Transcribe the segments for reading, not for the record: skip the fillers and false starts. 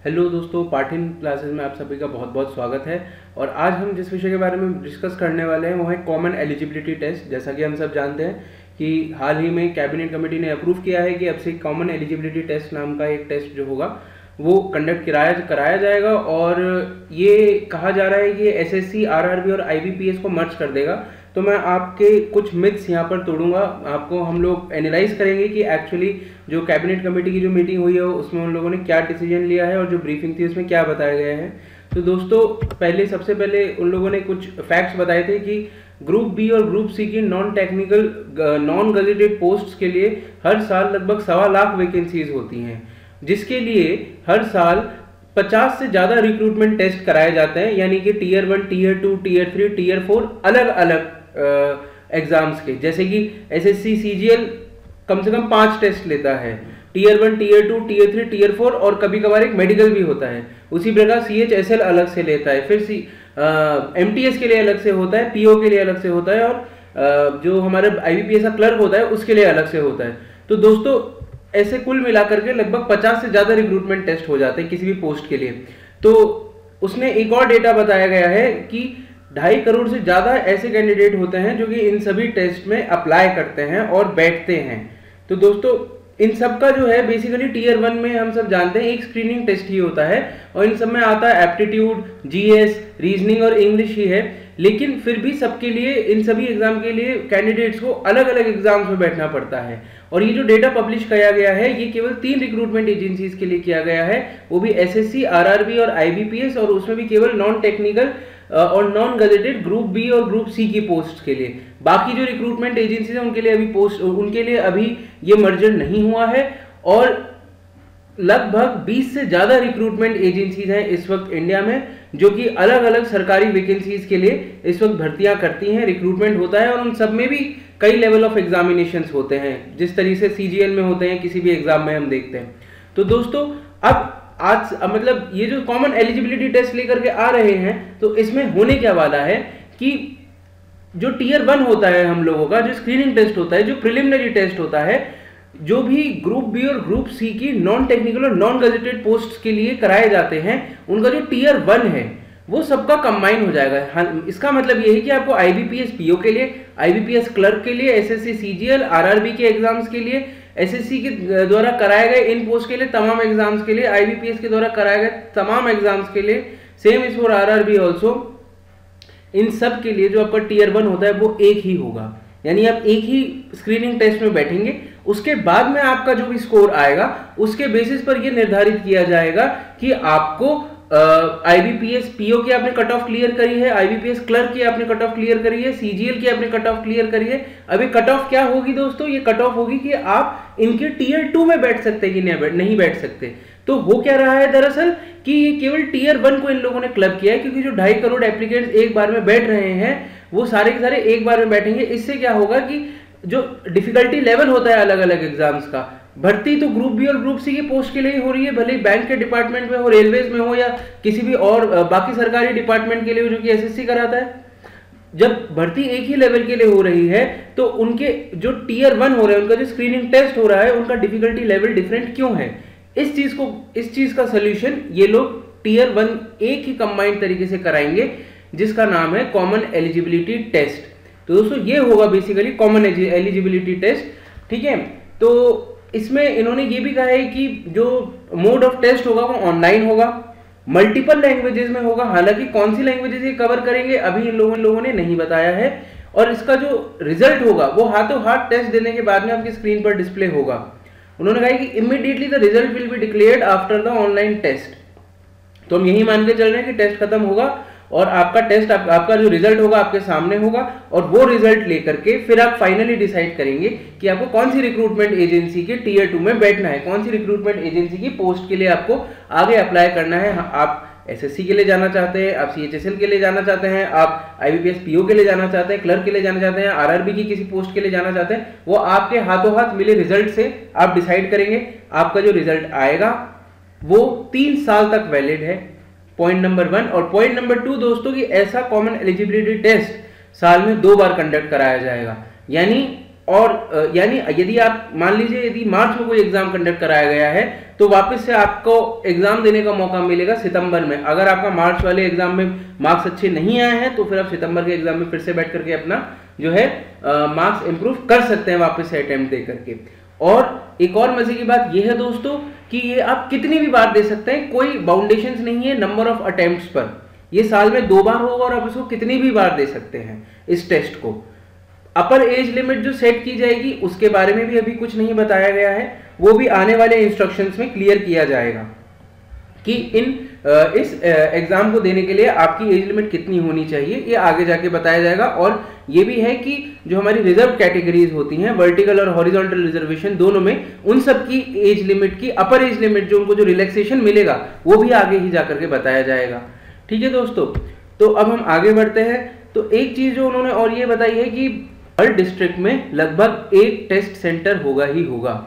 Hello दोस्तों, पाठन classes में आप सभी का बहुत बहुत स्वागत है। और आज हम जिस विषय के बारे में डिस्कस करने वाले हैं वो है कॉमन एलिजिबिलिटी टेस्ट। जैसा कि हम सब जानते हैं कि हाल ही में कैबिनेट कमेटी ने अप्रूव किया है कि अब से कॉमन एलिजिबिलिटी टेस्ट नाम का एक टेस्ट जो होगा वो कंडक्ट कराया जाएगा। और ये कहा जा रहा है कि एसएससी, आरआरबी और आईबीपीएस को मर्ज कर देगा। तो मैं आपके कुछ मिथ्स यहाँ पर तोड़ूंगा, आपको हम लोग एनालाइज करेंगे कि एक्चुअली जो कैबिनेट कमेटी की जो मीटिंग हुई है उसमें उन लोगों ने क्या डिसीजन लिया है और जो ब्रीफिंग थी उसमें क्या बताया गया है। तो दोस्तों सबसे पहले उन लोगों ने कुछ फैक्ट्स बताए थे कि ग्रुप बी और ग्रुप सी की non technical non gazetted posts के लिए हर साल लगभग 1.25 लाख वैकेंसीज होती हैं, जिसके लिए हर साल 50 से ज़्यादा रिक्रूटमेंट टेस्ट कराए जाते हैं। यानी कि टीयर 1, टीयर 2, टीयर 3, टीयर 4 अलग अलग एग्जाम्स के। जैसे कि एसएससी सीजीएल कम से कम 5 टेस्ट लेता है, टीयर 1, टीयर 2, टीयर 3, टीयर 4 और कभी कभार एक मेडिकल भी होता है। उसी प्रकार सीएचएसएल अलग से लेता है, फिर एमटीएस के लिए अलग से होता है, पीओ के लिए अलग से होता है और जो हमारे आईबीपीएस का क्लर्क होता है उसके लिए अलग से होता है। तो दोस्तों ऐसे कुल मिलाकर के लगभग 50 से ज़्यादा रिक्रूटमेंट टेस्ट हो जाते हैं किसी भी पोस्ट के लिए। तो उसने एक और डेटा बताया गया है कि 2.5 करोड़ से ज़्यादा ऐसे कैंडिडेट होते हैं जो कि इन सभी टेस्ट में अप्लाई करते हैं और बैठते हैं। तो दोस्तों इन सब का जो है बेसिकली टीयर 1 में हम सब जानते हैं एक स्क्रीनिंग टेस्ट ही होता है और इन सब में आता है एप्टीट्यूड, जीएस, रीजनिंग और इंग्लिश ही है। लेकिन फिर भी सबके लिए, इन सभी एग्जाम के लिए कैंडिडेट्स को अलग अलग एग्जाम्स में बैठना पड़ता है। और ये जो डेटा पब्लिश किया गया है ये केवल 3 रिक्रूटमेंट एजेंसीज के लिए किया गया है, वो भी एसएससी, आरआरबी और आईबीपीएस, और उसमें भी केवल नॉन टेक्निकल और नॉन गजेटेड ग्रुप बी और ग्रुप सी की पोस्ट के लिए। बाकी जो रिक्रूटमेंट एजेंसीज हैं उनके लिए अभी ये मर्जर नहीं हुआ है। और लगभग 20 से ज्यादा रिक्रूटमेंट एजेंसीज हैं इस वक्त इंडिया में जो कि अलग अलग सरकारी वैकेंसीज के लिए इस वक्त भर्तियां करती हैं, रिक्रूटमेंट होता है। और उन सब में भी कई लेवल ऑफ एग्जामिनेशंस होते हैं, जिस तरीके से सीजीएल में होते हैं, किसी भी एग्जाम में हम देखते हैं। तो दोस्तों अब मतलब ये जो कॉमन एलिजिबिलिटी टेस्ट लेकर के आ रहे हैं तो इसमें होने क्या वाला है कि जो टीयर 1 होता है हम लोगों का, जो स्क्रीनिंग टेस्ट होता है, जो प्रिलिमिनरी टेस्ट होता है, जो भी ग्रुप बी और ग्रुप सी की नॉन टेक्निकल और नॉन गजेटेड पोस्ट के लिए कराए जाते हैं, उनका जो टीयर 1 है वो सबका कंबाइन हो जाएगा। हाँ, इसका मतलब ये है कि आपको आईबीपीएस पीओ के लिए, आईबीपीएस क्लर्क के लिए, एसएससी सीजीएल, आरआरबी के एग्जाम्स के लिए, एसएससी के द्वारा कराए गए इन पोस्ट के लिए तमाम एग्जाम्स के लिए, आईबीपीएस के द्वारा कराए गए तमाम एग्जाम्स के लिए, same is for RRB also, इन सब के लिए जो आपका टीयर 1 होता है वो एक ही होगा। यानी आप एक ही स्क्रीनिंग टेस्ट में बैठेंगे, उसके बाद में आपका जो भी स्कोर आएगा उसके बेसिस पर यह निर्धारित किया जाएगा कि आपको आईबीपीएस पीओ की आपने कट ऑफ क्लियर करी है, आईबीपीएस क्लर्क की आपने कट ऑफ क्लियर करी है, सीजीएल की आपने कट ऑफ क्लियर करी है। अभी कट ऑफ क्या होगी दोस्तों? ये कट ऑफ होगी कि आप इनके टीयर 2 में बैठ सकते हैं कि नहीं बैठ सकते। तो हो क्या रहा है दरअसल कि ये केवल टीयर 1 को इन लोगों ने क्लब किया है, क्योंकि जो 2.5 करोड़ एप्लीकेंट्स एक बार में बैठ रहे हैं वो सारे के सारे एक बार में बैठेंगे। इससे क्या होगा कि जो डिफिकल्टी लेवल होता है अलग अलग एग्जाम्स का, भर्ती तो ग्रुप बी और ग्रुप सी की पोस्ट के लिए ही हो रही है, भले ही बैंक के डिपार्टमेंट में हो, रेलवेज में हो या किसी भी और बाकी सरकारी डिपार्टमेंट के लिए जो कि एसएससी कराता है। जब भर्ती एक ही लेवल के लिए हो रही है तो उनके जो टीयर 1 हो रहा है, उनका जो स्क्रीनिंग टेस्ट हो रहा है, उनका डिफिकल्टी लेवल डिफरेंट क्यों है? इस चीज का सोल्यूशन ये लोग टीयर 1 एक ही कंबाइंड तरीके से कराएंगे, जिसका नाम है कॉमन एलिजिबिलिटी टेस्ट। तो दोस्तों ये होगा बेसिकली कॉमन एलिजिबिलिटी टेस्ट, ठीक है। तो इसमें इन्होंने ये भी कहा है कि जो मोड ऑफ टेस्ट होगा वो ऑनलाइन होगा, मल्टीपल लैंग्वेजेस में होगा। हालांकि कौन सी लैंग्वेजेस ये कवर करेंगे अभी इन लोगों ने नहीं बताया है। और इसका जो रिजल्ट होगा वो हाथों हाथ टेस्ट देने के बाद में आपकी स्क्रीन पर डिस्प्ले होगा। उन्होंने कहा कि immediately the result will be declared after the online test. तो हम यही मान के चल रहे हैं कि टेस्ट खत्म होगा और आपका टेस्ट आपका जो रिजल्ट होगा आपके सामने होगा, और वो रिजल्ट लेकर के फिर आप फाइनली डिसाइड करेंगे कि आपको कौन सी रिक्रूटमेंट एजेंसी के टीयर 2 में बैठना है, कौन सी रिक्रूटमेंट एजेंसी की पोस्ट के लिए आपको आगे अप्लाई करना है। आप एसएससी के लिए जाना चाहते हैं, आप सीएचएसएल के लिए जाना चाहते हैं, आप आईबीपीएस पीओ के लिए जाना चाहते हैं, क्लर्क के लिए जाना चाहते हैं, आरआरबी की किसी पोस्ट के लिए जाना चाहते हैं, वो आपके हाथों हाथ मिले रिजल्ट से आप डिसाइड करेंगे। आपका जो रिजल्ट आएगा वो 3 साल तक वैलिड है, पॉइंट नंबर 1। और पॉइंट नंबर 2 दोस्तों कि ऐसा कॉमन एलिजिबिलिटी टेस्ट साल में 2 बार कंडक्ट कराया जाएगा। यानी और यानी यदि आप मान लीजिए यदि मार्च में कोई एग्जाम कंडक्ट कराया गया है तो वापस से आपको एग्जाम देने का मौका मिलेगा सितंबर में। अगर आपका मार्च वाले एग्जाम में मार्क्स अच्छे नहीं आए हैं तो फिर आप सितंबर के एग्जाम में फिर से बैठ करके अपना जो है मार्क्स इंप्रूव कर सकते हैं वापस से अटेम्प्ट दे करके। और एक और मजे की बात यह है दोस्तों कि ये आप कितनी भी बार दे सकते हैं, कोई बाउंडेशंस नहीं है नंबर ऑफ अटेम्प्ट्स पर। ये साल में 2 बार होगा और आप इसको कितनी भी बार दे सकते हैं इस टेस्ट को। अपर एज लिमिट जो सेट की जाएगी उसके बारे में भी अभी कुछ नहीं बताया गया है, वो भी आने वाले इंस्ट्रक्शंस में क्लियर किया जाएगा कि इस एग्जाम को देने के लिए आपकी एज लिमिट कितनी होनी चाहिए, ये आगे जाके बताया जाएगा। और ये भी है कि जो हमारी रिजर्व कैटेगरीज होती हैं, वर्टिकल और हॉरिजॉन्टल रिजर्वेशन दोनों में, उन सब की एज लिमिट की अपर एज लिमिट जो उनको जो रिलैक्सेशन मिलेगा वो भी आगे ही जाकर के बताया जाएगा। ठीक है दोस्तों, तो अब हम आगे बढ़ते हैं। तो एक चीज जो उन्होंने और ये बताई है कि हर डिस्ट्रिक्ट में लगभग एक टेस्ट सेंटर होगा ही होगा।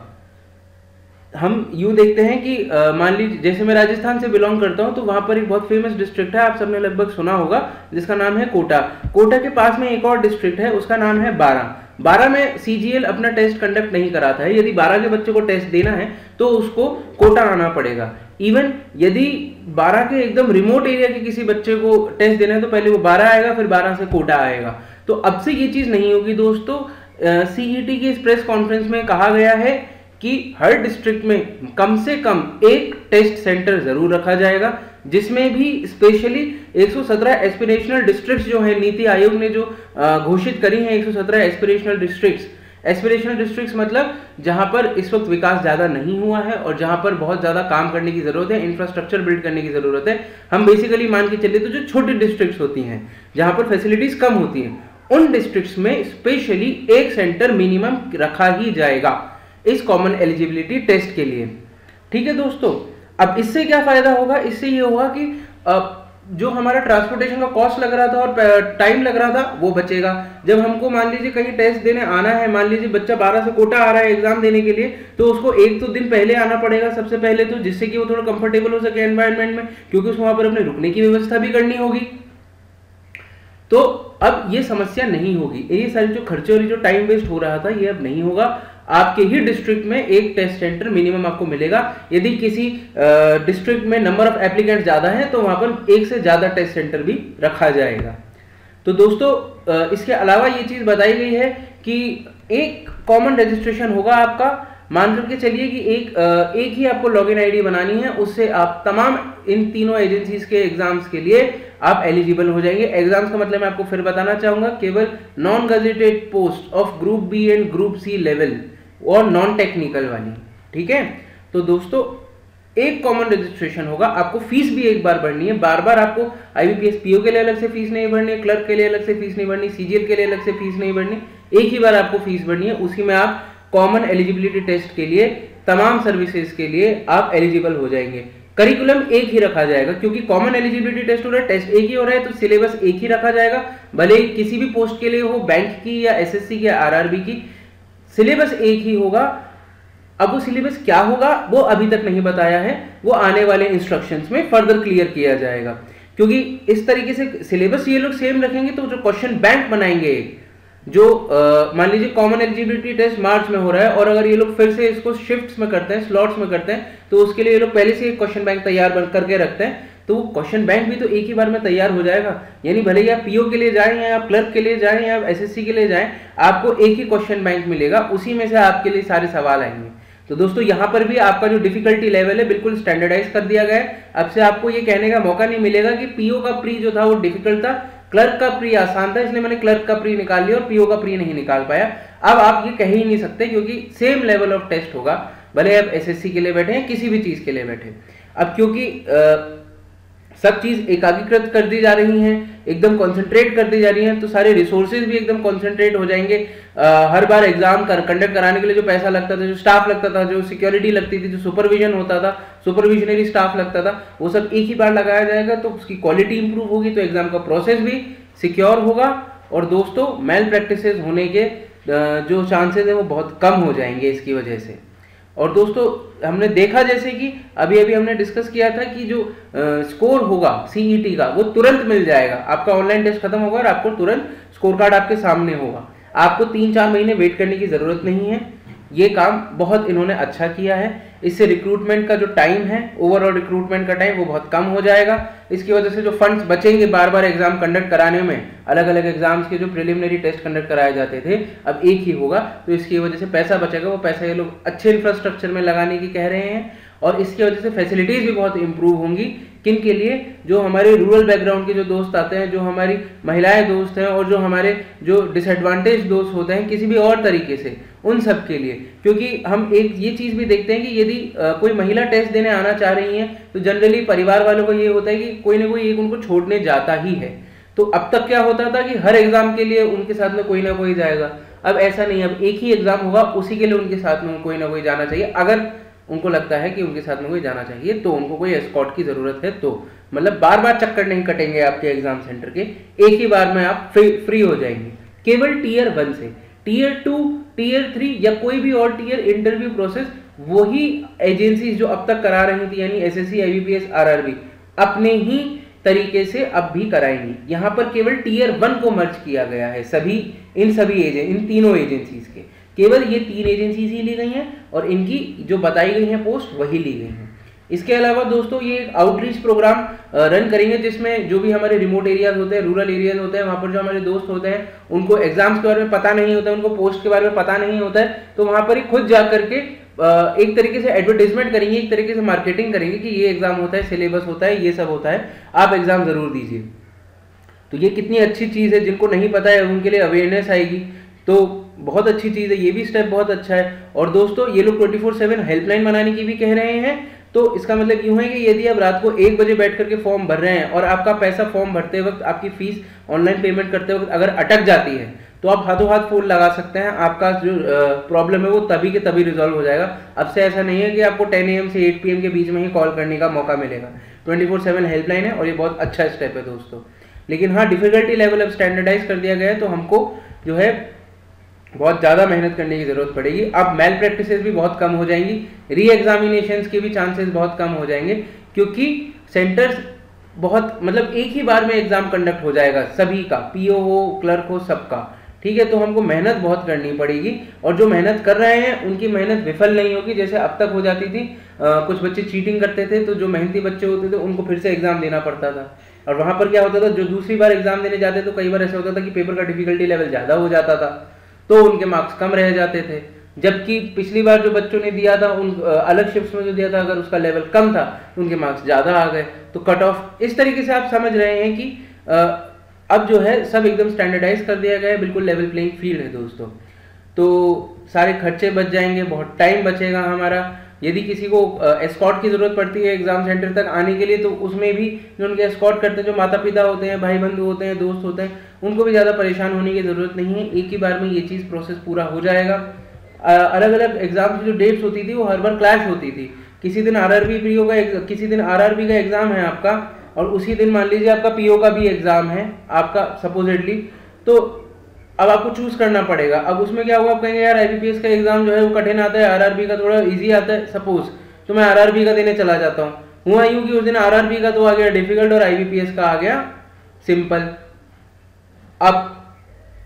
हम यूं देखते हैं कि मान लीजिए जैसे मैं राजस्थान से बिलोंग करता हूं तो वहां पर एक बहुत फेमस डिस्ट्रिक्ट है, आप सबने लगभग सुना होगा, जिसका नाम है कोटा। कोटा के पास में एक और डिस्ट्रिक्ट है, उसका नाम है बारां। बारां में सीजीएल अपना टेस्ट कंडक्ट नहीं कराता है। यदि बारां के बच्चे को टेस्ट देना है तो उसको कोटा आना पड़ेगा। इवन यदि बारां के एकदम रिमोट एरिया के किसी बच्चे को टेस्ट देना है तो पहले वो बारां आएगा, फिर बारां से कोटा आएगा। तो अब से ये चीज नहीं होगी दोस्तों। सीईटी की इस प्रेस कॉन्फ्रेंस में कहा गया है कि हर डिस्ट्रिक्ट में कम से कम एक टेस्ट सेंटर जरूर रखा जाएगा, जिसमें भी स्पेशली 117 एस्पिरेशनल डिस्ट्रिक्ट्स जो है, नीति आयोग ने जो घोषित करी हैं 117 एस्पिरेशनल डिस्ट्रिक्ट्स। एस्पिरेशनल डिस्ट्रिक्ट्स मतलब जहां पर इस वक्त विकास ज्यादा नहीं हुआ है और जहां पर बहुत ज्यादा काम करने की जरूरत है, इंफ्रास्ट्रक्चर बिल्ड करने की जरूरत है। हम बेसिकली मान के चलिए तो जो छोटी डिस्ट्रिक्ट्स होती हैं जहां पर फैसिलिटीज कम होती हैं, उन डिस्ट्रिक्ट्स में स्पेशली एक सेंटर मिनिमम रखा ही जाएगा इस कॉमन एलिजिबिलिटी टेस्ट के लिए। ठीक है दोस्तों, अब इससे क्या फायदा होगा? इससे ये होगा कि जो हमारा ट्रांसपोर्टेशन का कॉस्ट लग रहा था और टाइम लग रहा था वो बचेगा। जब हमको मान लीजिए कहीं टेस्ट देने आना है, मान लीजिए बच्चा 12 से कोटा आ रहा है एग्जाम देने के लिए, तो उसको 1-2 दिन पहले आना पड़ेगा सबसे पहले, तो जिससे कि वो थोड़ा कंफर्टेबल हो सके एनवायरनमेंट में, क्योंकि उसको वहां पर अपने रुकने की व्यवस्था भी करनी होगी। तो अब ये समस्या नहीं होगी, ये सारी जो खर्चे और जो टाइम वेस्ट हो रहा था ये अब नहीं होगा। आपके ही डिस्ट्रिक्ट में एक टेस्ट सेंटर मिनिमम आपको मिलेगा। यदि किसी डिस्ट्रिक्ट में नंबर ऑफ एप्लीकेंट ज्यादा है तो वहां पर एक से ज्यादा टेस्ट सेंटर भी रखा जाएगा। तो दोस्तों इसके अलावा ये चीज बताई गई है कि एक कॉमन रजिस्ट्रेशन होगा आपका। मान करके चलिए कि एक ही आपको लॉगिन आईडी बनानी है, उससे आप तमाम इन तीनों एजेंसीज के एग्जाम्स के लिए आप एलिजिबल हो जाएंगे। एग्जाम्स का मतलब मैं आपको फिर बताना चाहूंगा, केवल non gazetted post of group B and group C level और नॉन टेक्निकल वाली। ठीक है, तो दोस्तों एक कॉमन रजिस्ट्रेशन होगा। आपको फीस भी एक बार भरनी है, बार बार आपको आईबीपीएस पीओ के लिए अलग से फीस नहीं भरनी, क्लर्क के लिए अलग से फीस नहीं भरनी, सीजीएल के लिए अलग से फीस नहीं भरनी, एक ही बार आपको फीस भरनी है। उसी में आप कॉमन एलिजिबिलिटी टेस्ट के लिए तमाम सर्विसेज के लिए आप एलिजिबल हो जाएंगे। करिकुलम एक ही रखा जाएगा, क्योंकि कॉमन एलिजिबिलिटी टेस्ट हो रहा है, टेस्ट एक ही हो रहा है, तो सिलेबस एक ही रखा जाएगा। भले ही किसी भी पोस्ट के लिए हो, बैंक की या एसएससी की या आरआरबी की, सिलेबस एक ही होगा। अब वो सिलेबस क्या होगा वो अभी तक नहीं बताया है, वो आने वाले इंस्ट्रक्शंस में फर्दर क्लियर किया जाएगा। क्योंकि इस तरीके से सिलेबस ये लोग सेम रखेंगे तो जो क्वेश्चन बैंक बनाएंगे, जो मान लीजिए कॉमन एलिजिबिलिटी टेस्ट मार्च में हो रहा है और अगर ये लोग फिर से इसको शिफ्ट्स में करते हैं, स्लॉट्स में करते हैं, तो उसके लिए ये लोग पहले से एक क्वेश्चन बैंक तैयार करके रखते हैं, तो वो क्वेश्चन बैंक भी तो एक ही बार में तैयार हो जाएगा। यानी भले ही आप पीओ के लिए जाएं या आप क्लर्क के लिए जाएं या आप एसएससी के लिए जाएं, आपको एक ही क्वेश्चन बैंक मिलेगा, उसी में से आपके लिए सारे सवाल आएंगे। तो दोस्तों यहाँ पर भी आपका जो डिफिकल्टी लेवल है बिल्कुल स्टैंडर्डाइज कर दिया गया है। अब से आपको ये कहने का मौका नहीं मिलेगा कि पीओ का प्री जो था वो डिफिकल्ट था, क्लर्क का प्री आसान था इसलिए मैंने क्लर्क का प्री निकाल लिया और पीओ का प्री नहीं निकाल पाया। अब आप ये कह ही नहीं सकते, क्योंकि सेम लेवल ऑफ टेस्ट होगा, भले आप एसएससी के लिए बैठे हैं किसी भी चीज के लिए बैठे। अब क्योंकि सब चीज एकाकीकृत कर दी जा रही हैं, एकदम कॉन्सेंट्रेट कर दी जा रही हैं, तो सारे रिसोर्सेज भी एकदम कॉन्सेंट्रेट हो जाएंगे। हर बार एग्जाम कंडक्ट कराने के लिए जो पैसा लगता था, जो स्टाफ लगता था, जो सिक्योरिटी लगती थी, जो सुपरविजन होता था, सुपरविजनरी स्टाफ लगता था, वो सब एक ही बार लगाया जाएगा, तो उसकी क्वालिटी इंप्रूव होगी, तो एग्जाम का प्रोसेस भी सिक्योर होगा। और दोस्तों मेल प्रैक्टिसेस होने के जो चांसेस है वो बहुत कम हो जाएंगे इसकी वजह से। और दोस्तों हमने देखा जैसे कि अभी हमने डिस्कस किया था कि जो स्कोर होगा सीईटी का वो तुरंत मिल जाएगा। आपका ऑनलाइन टेस्ट खत्म होगा और आपको तुरंत स्कोर कार्ड आपके सामने होगा। आपको 3-4 महीने वेट करने की ज़रूरत नहीं है। ये काम बहुत इन्होंने अच्छा किया है। इससे रिक्रूटमेंट का जो टाइम है, ओवरऑल रिक्रूटमेंट का टाइम वो बहुत कम हो जाएगा। इसकी वजह से जो फंड्स बचेंगे बार बार एग्जाम कंडक्ट कराने में, अलग अलग एग्जाम्स के जो प्रिलिमिनरी टेस्ट कंडक्ट कराए जाते थे अब एक ही होगा, तो इसकी वजह से पैसा बचेगा। वो पैसा ये लोग अच्छे इंफ्रास्ट्रक्चर में लगाने की कह रहे हैं और इसकी वजह से फैसिलिटीज़ भी बहुत इंप्रूव होंगी। किन के लिए? जो हमारे रूरल बैकग्राउंड के जो दोस्त आते हैं, जो हमारी महिलाएं दोस्त हैं और जो हमारे जो डिसएडवांटेज दोस्त होते हैं किसी भी और तरीके से, उन सब के लिए। क्योंकि हम एक ये चीज़ भी देखते हैं कि यदि कोई महिला टेस्ट देने आना चाह रही हैं तो जनरली परिवार वालों को ये होता है कि कोई ना कोई एक उनको छोड़ने जाता ही है। तो अब तक क्या होता था कि हर एग्जाम के लिए उनके साथ में कोई ना कोई जाएगा। अब ऐसा नहीं, अब एक ही एग्जाम होगा, उसी के लिए उनके साथ में कोई ना कोई जाना चाहिए। अगर उनको लगता है कि उनके साथ में कोई जाना चाहिए तो उनको कोई एस्कॉर्ट की जरूरत है, तो मतलब बार बार चक्कर नहीं कटेंगे आपके एग्जाम सेंटर के, एक ही बार में आप फ्री हो जाएंगे। केवल टीयर 1 से टीयर 2, टीयर 3 या कोई भी और टीयर इंटरव्यू प्रोसेस वही एजेंसीज जो अब तक करा रही थी, यानी एसएससी, आईबीपीएस, आरआरबी, अपने ही तरीके से अब भी कराएंगी। यहाँ पर केवल टीयर 1 को मर्ज किया गया है इन तीनों एजेंसीज के, केवल ये 3 एजेंसीज ही ली गई हैं और इनकी जो बताई गई हैं पोस्ट वही ली गई हैं। इसके अलावा दोस्तों ये एक आउटरीच प्रोग्राम रन करेंगे जिसमें जो भी हमारे रिमोट एरियाज होते हैं, रूरल एरियाज होते हैं, वहाँ पर जो हमारे दोस्त होते हैं उनको एग्जाम्स के बारे में पता नहीं होता है, उनको पोस्ट के बारे में पता नहीं होता है, तो वहाँ पर ही खुद जा करके एक तरीके से एडवर्टाइजमेंट करेंगे, एक तरीके से मार्केटिंग करेंगे कि ये एग्जाम होता है, सिलेबस होता है, ये सब होता है, आप एग्जाम जरूर दीजिए। तो ये कितनी अच्छी चीज़ है, जिनको नहीं पता है उनके लिए अवेयरनेस आएगी, तो बहुत अच्छी चीज़ है, ये भी स्टेप बहुत अच्छा है। और दोस्तों ये लोग 24/7 हेल्पलाइन बनाने की भी कह रहे हैं, तो इसका मतलब यूँ है कि यदि आप रात को 1 बजे बैठ करके फॉर्म भर रहे हैं और आपका पैसा फॉर्म भरते वक्त, आपकी फीस ऑनलाइन पेमेंट करते वक्त अगर अटक जाती है तो आप हाथों हाथ फोन लगा सकते हैं, आपका जो प्रॉब्लम है वो तभी के तभी रिजॉल्व हो जाएगा। अब से ऐसा नहीं है कि आपको 10 AM से 8 PM के बीच में ही कॉल करने का मौका मिलेगा। 24/7 हेल्पलाइन है और ये बहुत अच्छा स्टेप है दोस्तों। लेकिन हाँ, डिफिकल्टी लेवल अब स्टैंडर्डाइज कर दिया गया है, तो हमको जो है बहुत ज़्यादा मेहनत करने की ज़रूरत पड़ेगी। अब मेल प्रैक्टिसेस भी बहुत कम हो जाएंगी, री एग्जामिनेशंस के भी चांसेस बहुत कम हो जाएंगे, क्योंकि सेंटर्स बहुत मतलब एक ही बार में एग्जाम कंडक्ट हो जाएगा सभी का, पीओ हो, क्लर्क हो, सबका, ठीक है। तो हमको मेहनत बहुत करनी पड़ेगी और जो मेहनत कर रहे हैं उनकी मेहनत विफल नहीं होगी, जैसे अब तक हो जाती थी। कुछ बच्चे चीटिंग करते थे तो जो मेहनती बच्चे होते थे उनको फिर से एग्जाम देना पड़ता था, और वहाँ पर क्या होता था, जो दूसरी बार एग्जाम देने जाते तो कई बार ऐसा होता था कि पेपर का डिफिकल्टी लेवल ज़्यादा हो जाता था तो उनके मार्क्स कम रह जाते थे। जबकि पिछली बार जो बच्चों ने दिया था उन अलग शिफ्ट्स में जो दिया था, अगर उसका लेवल कम था तो उनके मार्क्स ज़्यादा आ गए, तो कट ऑफ इस तरीके से आप समझ रहे हैं कि अब जो है सब एकदम स्टैंडर्डाइज कर दिया गया है, बिल्कुल लेवल प्लेइंग फील्ड है दोस्तों। तो सारे खर्चे बच जाएंगे, बहुत टाइम बचेगा हमारा। यदि किसी को एस्कॉर्ट की ज़रूरत पड़ती है एग्जाम सेंटर तक आने के लिए, तो उसमें भी जो उनके एस्कॉर्ट करते हैं, जो माता पिता होते हैं, भाई बंधु होते हैं, दोस्त होते हैं, उनको भी ज़्यादा परेशान होने की ज़रूरत नहीं है, एक ही बार में ये चीज़ प्रोसेस पूरा हो जाएगा। अलग अलग एग्जाम की जो डेट्स होती थी वो हर बार क्लैश होती थी, किसी दिन आरआरबी पीओ का, किसी दिन आरआरबी का एग्ज़ाम है आपका और उसी दिन मान लीजिए आपका पीओ का भी एग्ज़ाम है आपका सपोजिटली, तो अब आपको चूज करना पड़ेगा। अब उसमें क्या होगा, आप कहेंगे यार आईबीपीएस का एग्जाम जो है वो कठिन आता है, आरआरबी का थोड़ा इजी आता है, सपोज तो मैं आरआरबी का देने चला जाता हूँ, हुआ यूं कि उस दिन आरआरबी का तो आ गया डिफिकल्ट और आईबीपीएस का आ गया सिंपल। अब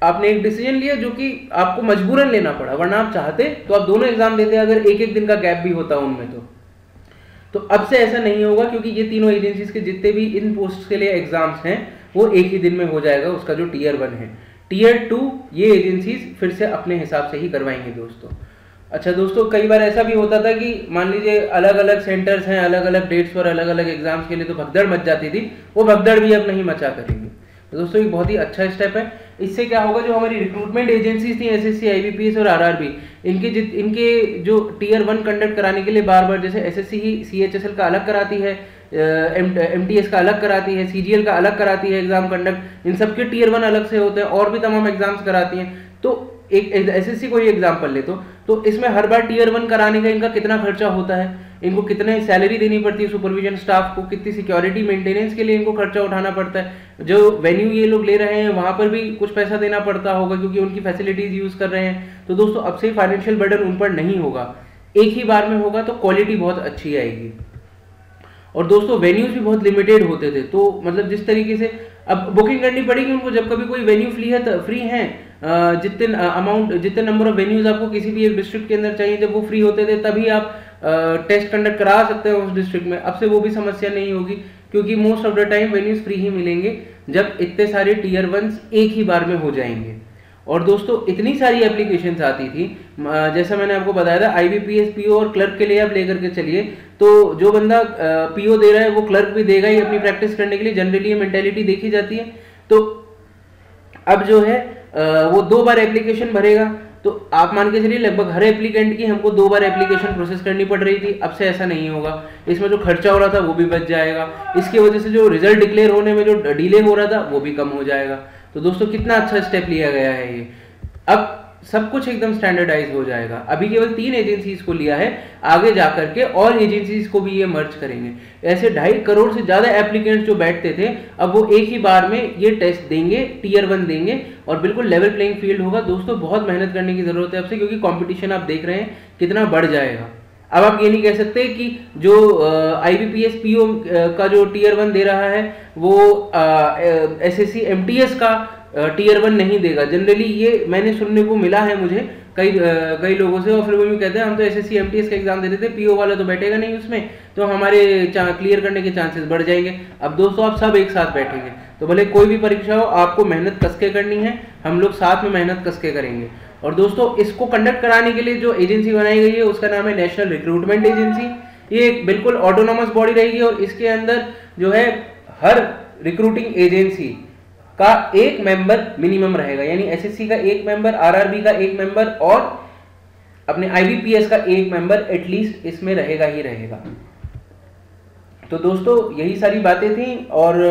आपने एक डिसीजन लिया जो कि आपको मजबूरन लेना पड़ा, वरना आप चाहते तो आप दोनों एग्जाम देते अगर एक एक दिन का गैप भी होता उनमें। तो अब से ऐसा नहीं होगा, क्योंकि ये तीनों एजेंसीज के जितने भी इन पोस्ट के लिए एग्जाम्स हैं वो एक ही दिन में हो जाएगा, उसका जो टीयर 1 है। टीयर 2 ये एजेंसीज फिर से अपने हिसाब से ही करवाएंगे दोस्तों। अच्छा दोस्तों, कई बार ऐसा भी होता था कि मान लीजिए अलग अलग सेंटर्स हैं, अलग अलग डेट्स पर अलग अलग एग्जाम्स के लिए, तो भगदड़ मच जाती थी, वो भगदड़ भी अब नहीं मचा करेंगे। तो दोस्तों एक बहुत ही अच्छा स्टेप है। इससे क्या होगा, जो हमारी रिक्रूटमेंट एजेंसीज थी एसएससी, आईबीपीएस और आरआरबी, इनके जो टीयर 1 कंडक्ट कराने के लिए बार बार, जैसे एसएससी ही सीएचएसएल का अलग कराती है, एमटीएस का अलग कराती है, सीजीएल का अलग कराती है एग्जाम कंडक्ट, इन सबके टीयर 1 अलग से होते हैं, और भी तमाम एग्जाम्स कराती हैं। तो एक एसएससी को ही एग्जाम्पल ले तो इसमें हर बार टीयर 1 कराने का इनका कितना खर्चा होता है, इनको कितने सैलरी देनी पड़ती है सुपरविजन स्टाफ को, कितनी सिक्योरिटी मेंटेनेंस के लिए इनको खर्चा उठाना पड़ता है, जो वेन्यू ये लोग ले रहे हैं वहाँ पर भी कुछ पैसा देना पड़ता होगा क्योंकि उनकी फैसिलिटीज यूज़ कर रहे हैं। तो दोस्तों अब से फाइनेंशियल बर्डन उन पर नहीं होगा, एक ही बार में होगा, तो क्वालिटी बहुत अच्छी आएगी। और दोस्तों वेन्यूज भी बहुत लिमिटेड होते थे, तो मतलब जिस तरीके से अब बुकिंग करनी पड़ेगी उनको, जब कभी कोई वेन्यू फ्री है जितने नंबर ऑफ वेन्यूज आपको किसी भी एक डिस्ट्रिक्ट के अंदर चाहिए, जब वो फ्री होते थे तभी आप टेस्ट कंडक्ट करा सकते हैं उस डिस्ट्रिक्ट में। अब से वो भी समस्या नहीं होगी, क्योंकि most of the time venues free ही मिलेंगे जब इतने सारे टीयर 1 एक ही बार में हो जाएंगे। और दोस्तों इतनी सारी एप्लीकेशंस आती थी, जैसा मैंने आपको बताया था IBPS PO और क्लर्क के लिए आप लेकर के चलिए, तो जो बंदा PO दे रहा है वो क्लर्क भी देगा ही अपनी प्रैक्टिस करने के लिए, जनरली ये मेंटेलिटी देखी जाती है। तो अब जो है वो 2 बार एप्लीकेशन भरेगा, तो आप मान के चलिए लगभग हर एप्लीकेंट की हमको 2 बार एप्लीकेशन प्रोसेस करनी पड़ रही थी। अब से ऐसा नहीं होगा, इसमें जो खर्चा हो रहा था वो भी बच जाएगा, इसकी वजह से जो रिजल्ट डिक्लेयर होने में जो डिले हो रहा था वो भी कम हो जाएगा। तो दोस्तों कितना अच्छा स्टेप लिया गया है ये। अब सब कुछ एकदम स्टैंडर्डाइज हो जाएगा। अभी केवल 3 एजेंसीज को लिया है, आगे जाकर के और एजेंसीज को भी ये मर्ज करेंगे। ऐसे 2.5 करोड़ से ज्यादा एप्लीकेंट्स जो बैठते थे, अब वो एक ही बार में ये टेस्ट देंगे, टीयर 1 देंगे और बिल्कुल लेवल प्लेइंग फील्ड होगा। दोस्तों बहुत मेहनत करने की जरूरत है आपसे, क्योंकि कंपटीशन आप देख रहे हैं कितना बढ़ जाएगा। अब आप ये नहीं कह सकते कि जो IBPS PO का जो टीयर 1 दे रहा है वो SSC MTS का टीयर 1 नहीं देगा। जनरली ये मैंने सुनने को मिला है मुझे कई लोगों से, और फिर वो यूँ कहते हैं हम तो SSC MTS का एग्जाम दे देते, PO वाला तो बैठेगा नहीं उसमें, तो हमारे क्लियर करने के चांसेस बढ़ जाएंगे। अब दोस्तों आप सब एक साथ बैठेंगे, तो भले कोई भी परीक्षा हो आपको मेहनत कस के करनी है, हम लोग साथ में मेहनत कस के करेंगे। और दोस्तों इसको कंडक्ट कराने के लिए जो एजेंसी बनाई गई है उसका नाम है नेशनल रिक्रूटमेंट एजेंसी। ये एक बिल्कुल ऑटोनोमस बॉडी रहेगी और इसके अंदर जो है हर रिक्रूटिंग एजेंसी का एक मेंबर मिनिमम रहेगा, यानी SSC का एक मेंबर, RRB का एक मेंबर और अपने IBPS का एक मेंबर एटलीस्ट इसमें रहेगा ही रहेगा। तो दोस्तों यही सारी बातें थी, और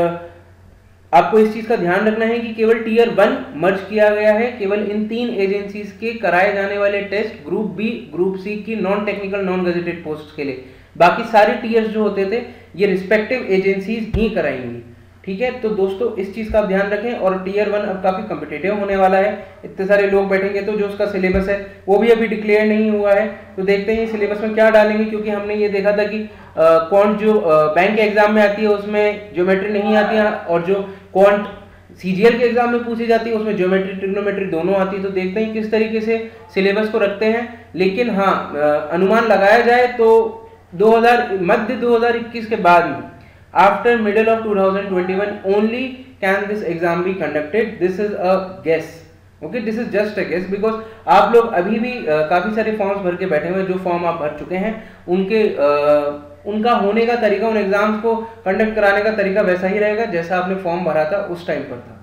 आपको इस चीज का ध्यान रखना है कि केवल टीयर 1 मर्ज किया गया है, केवल इन 3 एजेंसीज के कराए जाने वाले test group B, group C की non technical non gazetted post के लिए। बाकी सारे टीयर्स जो होते थे ये रिस्पेक्टिव एजेंसीज ही कराएंगी, ठीक है। तो दोस्तों इस चीज का आप ध्यान रखें। और टीयर 1 अब काफी कॉम्पिटिटिव होने वाला है, इतने सारे लोग बैठेंगे, तो जो उसका सिलेबस है वो भी अभी डिक्लेयर नहीं हुआ है, तो देखते हैं सिलेबस में क्या डालेंगे। क्योंकि हमने ये देखा था कि क्वांट जो बैंक के एग्जाम में आती है उसमें ज्योमेट्री नहीं आती है, और जो क्वांट CGL के एग्जाम में पूछी जाती है उसमें ज्योमेट्री ट्रिग्नोमेट्री दोनों आती है। तो देखते हैं किस तरीके से सिलेबस को रखते हैं। लेकिन हाँ, अनुमान लगाया जाए तो मध्य 2021 के बाद में, after middle of 2021 only can this exam be conducted. This is a guess, okay, this is just a guess, because आप लोग अभी भी काफी सारे फॉर्म्स भर के बैठे हुए, जो फॉर्म आप भर चुके हैं उनका होने का तरीका, उन एग्जाम्स को कंडक्ट कराने का तरीका वैसा ही रहेगा जैसा आपने फॉर्म भरा था उस टाइम पर था,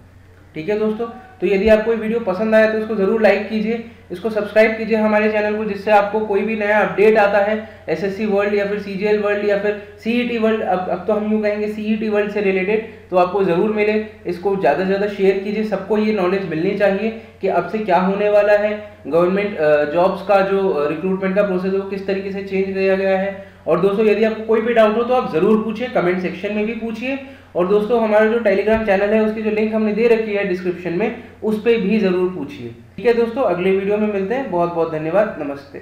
ठीक है दोस्तों। तो यदि आपको ये वीडियो पसंद आया तो इसको जरूर लाइक कीजिए, इसको सब्सक्राइब कीजिए हमारे चैनल को, जिससे आपको कोई भी नया अपडेट आता है SSC वर्ल्ड या फिर CGL वर्ल्ड या फिर CET वर्ल्ड, अब तो हम यूँ कहेंगे CET वर्ल्ड से रिलेटेड, तो आपको ज़रूर मिले। इसको ज़्यादा से ज़्यादा शेयर कीजिए, सबको ये नॉलेज मिलनी चाहिए कि अब से क्या होने वाला है, गवर्नमेंट जॉब्स का जो रिक्रूटमेंट का प्रोसेस है वो किस तरीके से चेंज किया गया है। और दोस्तों यदि आपको कोई भी डाउट हो तो आप ज़रूर पूछिए, कमेंट सेक्शन में भी पूछिए। और दोस्तों हमारा जो टेलीग्राम चैनल है उसकी जो लिंक हमने दे रखी है डिस्क्रिप्शन में, उस पर भी ज़रूर पूछिए, ठीक है दोस्तों। अगले वीडियो में मिलते हैं, बहुत बहुत धन्यवाद, नमस्ते।